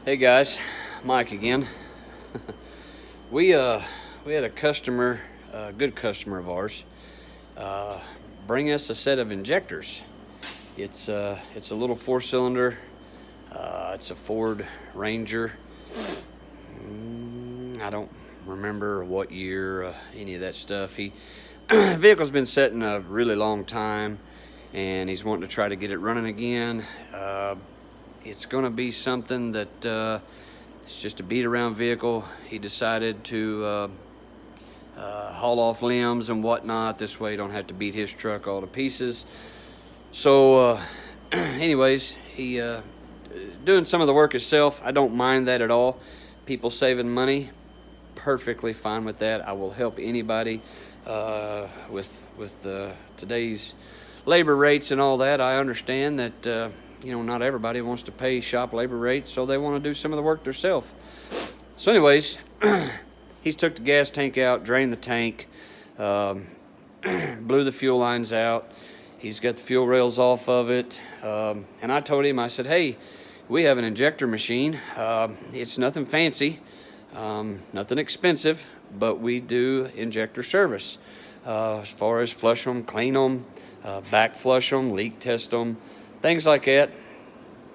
Hey guys, Mike again. we had a customer, a good customer of ours, bring us a set of injectors. It's a little 4-cylinder. It's a Ford Ranger. I don't remember what year, any of that stuff. Vehicle's been sitting a really long time, and he's wanting to try to get it running again. It's going to be something that it's just a beat around vehicle. He decided to haul off limbs and whatnot. This way he don't have to beat his truck all to pieces. So anyways, he doing some of the work himself. I don't mind that at all. People saving money, perfectly fine with that. I will help anybody with today's labor rates and all that. I understand that not everybody wants to pay shop labor rates, so they want to do some of the work themselves. So anyways, he's took the gas tank out, drained the tank, blew the fuel lines out. He's got the fuel rails off of it. And I told him, I said, hey, we have an injector machine. It's nothing fancy, nothing expensive, but we do injector service. As far as flush them, clean them, back flush them, leak test them, things like that.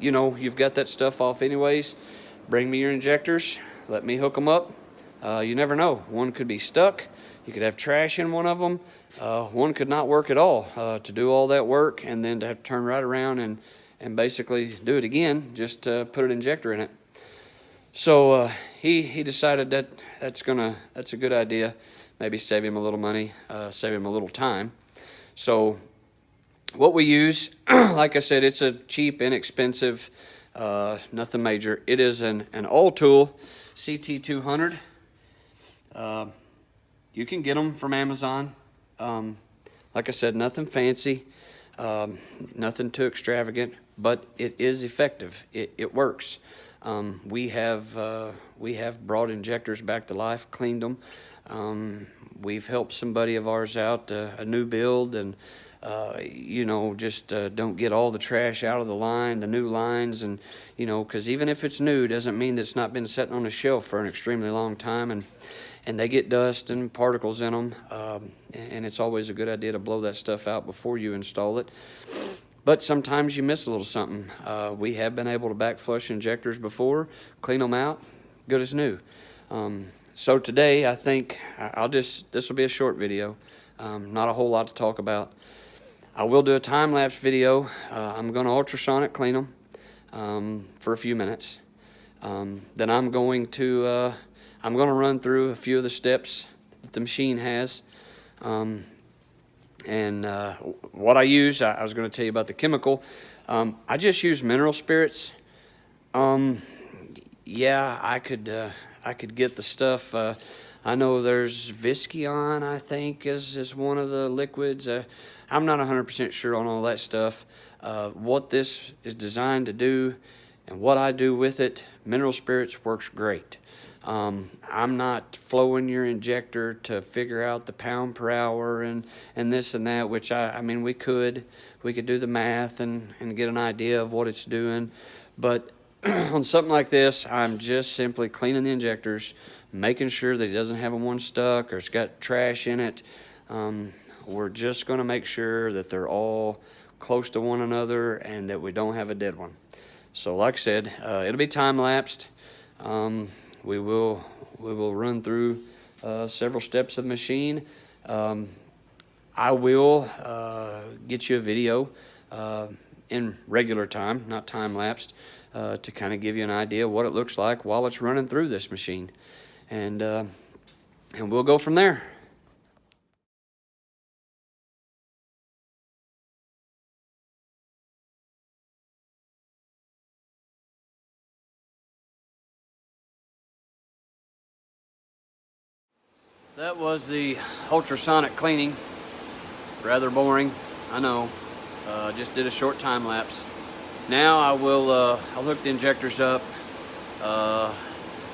You've got that stuff off anyways. Bring me your injectors. Let me hook them up. You never know. One could be stuck. You could have trash in one of them. One could not work at all. To do all that work and then to have to turn right around and basically do it again, just put an injector in it. So he decided that that's a good idea. Maybe save him a little money, save him a little time. So what we use, like I said, it's a cheap, inexpensive, nothing major. It is an Autool CT200. You can get them from Amazon. Like I said, nothing fancy, nothing too extravagant, but it is effective. It works. We have brought injectors back to life, cleaned them. We've helped somebody of ours out, a new build, and just don't get all the trash out of the line, the new lines, and because even if it's new, doesn't mean that it's not been sitting on a shelf for an extremely long time, and they get dust and particles in them, and it's always a good idea to blow that stuff out before you install it. But sometimes you miss a little something. We have been able to back flush injectors before, clean them out, good as new. So today I think this will be a short video, not a whole lot to talk about. I will do a time-lapse video. I'm going to ultrasonic clean them for a few minutes. Then I'm going to run through a few of the steps that the machine has. And what I use, I was going to tell you about the chemical. I just use mineral spirits. Yeah, I could get the stuff. I know there's Viscion, I think, is one of the liquids. I'm not 100% sure on all that stuff. What this is designed to do and what I do with it, mineral spirits works great. I'm not flowing your injector to figure out the pound per hour and this and that, which I mean, we could do the math and get an idea of what it's doing. But on something like this, I'm just simply cleaning the injectors, making sure that it doesn't have one stuck or it's got trash in it. We're just going to make sure that they're all close to one another and that we don't have a dead one. So like I said, it'll be time-lapsed. We will run through several steps of the machine. I will get you a video in regular time, not time-lapsed, to kind of give you an idea of what it looks like while it's running through this machine. And we'll go from there. That was the ultrasonic cleaning. Rather boring, I know. Just did a short time lapse. Now I'll hook the injectors up,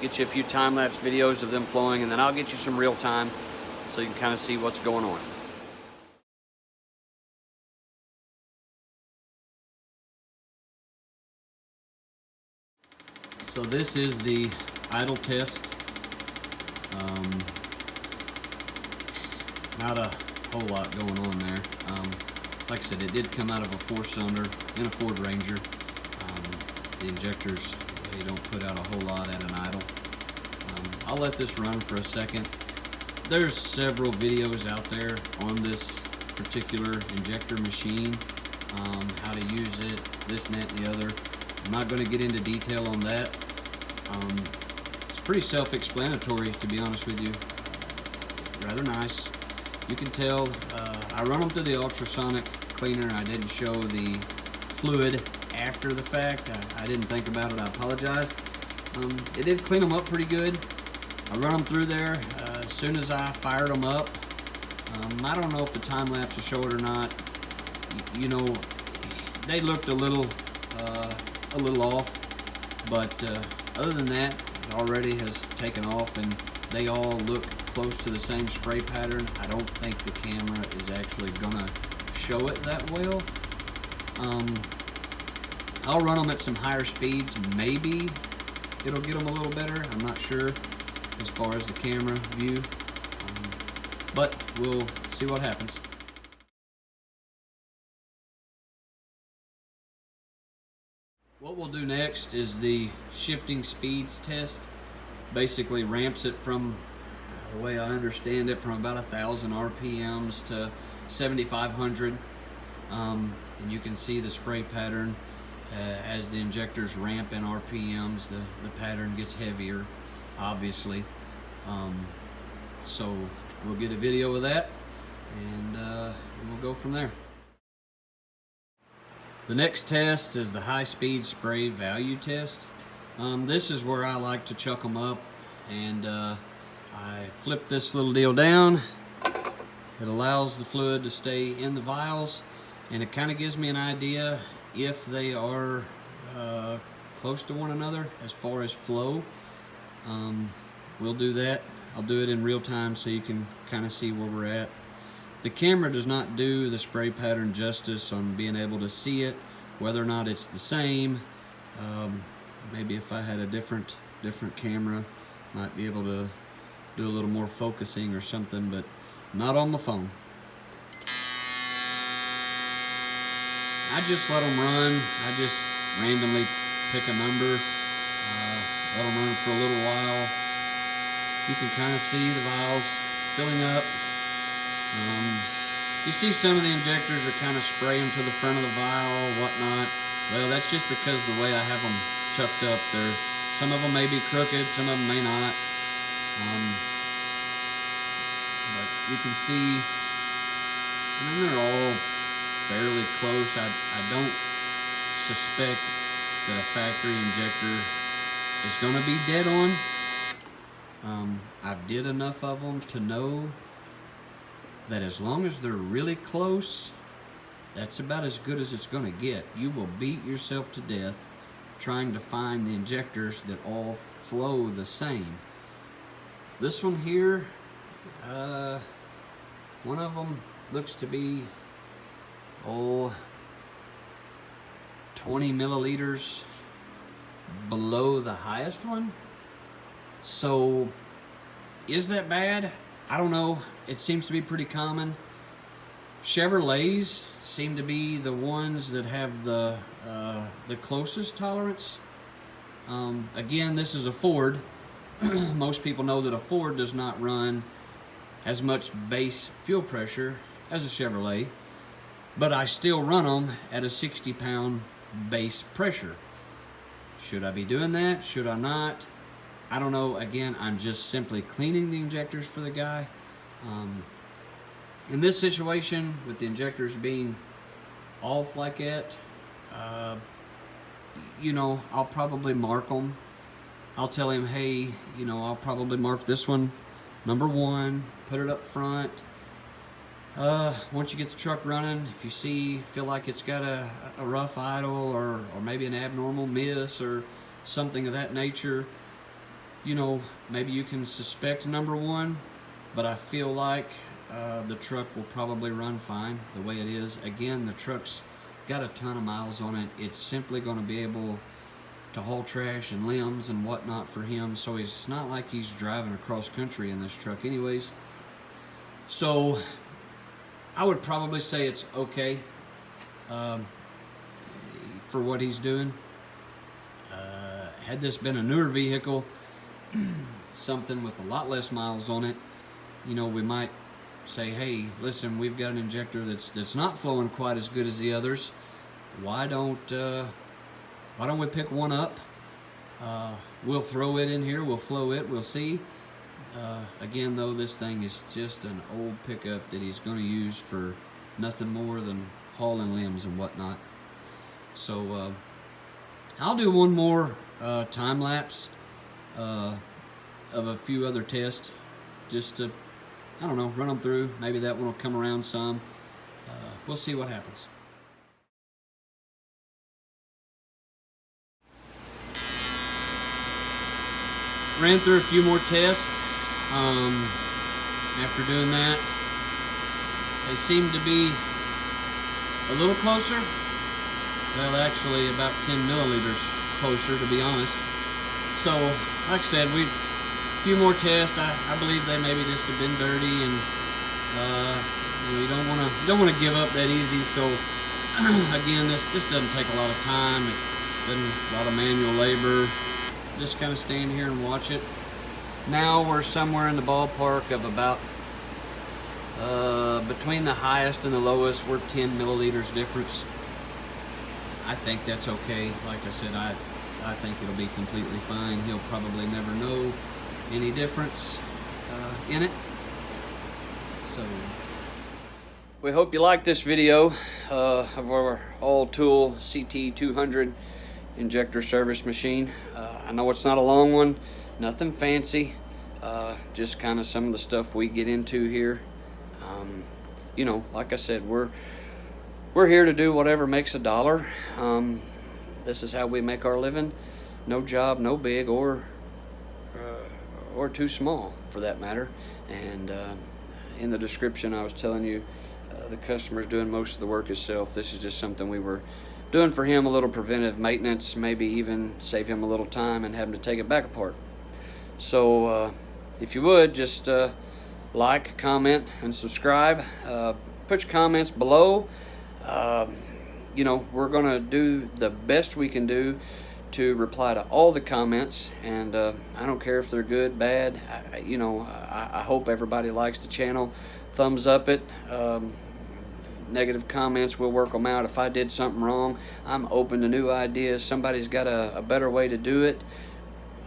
get you a few time lapse videos of them flowing, and then I'll get you some real time so you can kind of see what's going on. So this is the idle test. Not a whole lot going on there. Like I said, it did come out of a 4-cylinder in a Ford Ranger. The injectors, they don't put out a whole lot at an idle. I'll let this run for a second. There's several videos out there on this particular injector machine, how to use it, this and that and the other. I'm not going to get into detail on that. It's pretty self-explanatory, to be honest with you. Rather nice. You can tell, I run them through the ultrasonic cleaner. I didn't show the fluid after the fact. I didn't think about it. I apologize. It did clean them up pretty good. I run them through there as soon as I fired them up. I don't know if the time lapse will show it or not. You know, they looked a little off, but other than that, it already has taken off, and they all look close to the same spray pattern. I don't think the camera is actually gonna show it that well. I'll run them at some higher speeds. Maybe it'll get them a little better. I'm not sure as far as the camera view, but we'll see what happens. What we'll do next is the shifting speeds test. Basically ramps it from, the way I understand it, from about 1,000 RPMs to 7,500. And you can see the spray pattern as the injectors ramp in RPMs, the pattern gets heavier, obviously. So we'll get a video of that, and we'll go from there. The next test is the high-speed spray value test. This is where I like to chuck them up, and I flip this little deal down. It allows the fluid to stay in the vials, and it kind of gives me an idea if they are close to one another as far as flow. We'll do that. I'll do it in real time so you can kind of see where we're at. The camera does not do the spray pattern justice on being able to see it, whether or not it's the same. Maybe if I had a different camera, might be able to do a little more focusing or something, but not on the phone. I just let them run. I just randomly pick a number, let them run for a little while. You can kind of see the vials filling up. You see some of the injectors are kind of spraying to the front of the vial, whatnot. Well, that's just because the way I have them chucked up. Some of them may be crooked, some of them may not. But you can see, I mean, they're all fairly close. I don't suspect that a factory injector is going to be dead on. I've did enough of them to know that as long as they're really close, that's about as good as it's going to get. You will beat yourself to death trying to find the injectors that all flow the same. This one here, one of them looks to be 20 milliliters below the highest one. So is that bad? I don't know. It seems to be pretty common. Chevrolets seem to be the ones that have the closest tolerance. Again, this is a Ford. Most people know that a Ford does not run as much base fuel pressure as a Chevrolet, but I still run them at a 60-pound base pressure. Should I be doing that? Should I not? I don't know. Again, I'm just simply cleaning the injectors for the guy. In this situation, with the injectors being off like that, you know, I'll probably mark them. I'll tell him, hey, you know, I'll probably mark this one number 1, put it up front. Once you get the truck running, if you feel like it's got a rough idle or maybe an abnormal miss or something of that nature, you know, maybe you can suspect number 1, but I feel like the truck will probably run fine the way it is. Again, the truck's got a ton of miles on it. It's simply going to be able to haul trash and limbs and whatnot for him, so it's not like he's driving across country in this truck anyways. So I would probably say it's okay for what he's doing. Had this been a newer vehicle, something with a lot less miles on it, you know, we might say, hey, listen, we've got an injector that's not flowing quite as good as the others. Why don't we pick one up? We'll throw it in here, we'll flow it, we'll see. Again, though, this thing is just an old pickup that he's going to use for nothing more than hauling limbs and whatnot. So I'll do one more time lapse of a few other tests, just to, I don't know, run them through. Maybe that one will come around some. We'll see what happens. Ran through a few more tests. After doing that, they seem to be a little closer. Well, actually about 10 milliliters closer, to be honest. So, like I said, a few more tests. I believe they maybe just have been dirty, and you know, you don't want to give up that easy. So, again, this doesn't take a lot of time. It doesn't a lot of manual labor. Just kind of stand here and watch it. Now we're somewhere in the ballpark of about between the highest and the lowest, we're 10 milliliters difference. I think that's okay. Like I said, I think it'll be completely fine. He'll probably never know any difference in it. So we hope you like this video of our Autool CT200 injector service machine. I know it's not a long one, nothing fancy, just kind of some of the stuff we get into here. You know, like I said, we're here to do whatever makes a dollar. This is how we make our living. No job, no big or too small, for that matter. And in the description, I was telling you the customer's doing most of the work himself. This is just something we were doing for him, a little preventive maintenance, maybe even save him a little time and have him to take it back apart. So if you would, just like, comment, and subscribe. Put your comments below. You know, we're going to do the best we can do to reply to all the comments, and I don't care if they're good, bad. You know, I hope everybody likes the channel. Thumbs up it. Negative comments, we'll work them out. If I did something wrong, I'm open to new ideas. Somebody's got a better way to do it,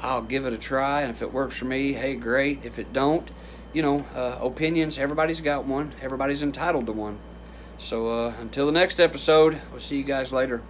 I'll give it a try, and if it works for me, hey, great. If it don't, you know, opinions, everybody's got one. Everybody's entitled to one. So until the next episode, we'll see you guys later.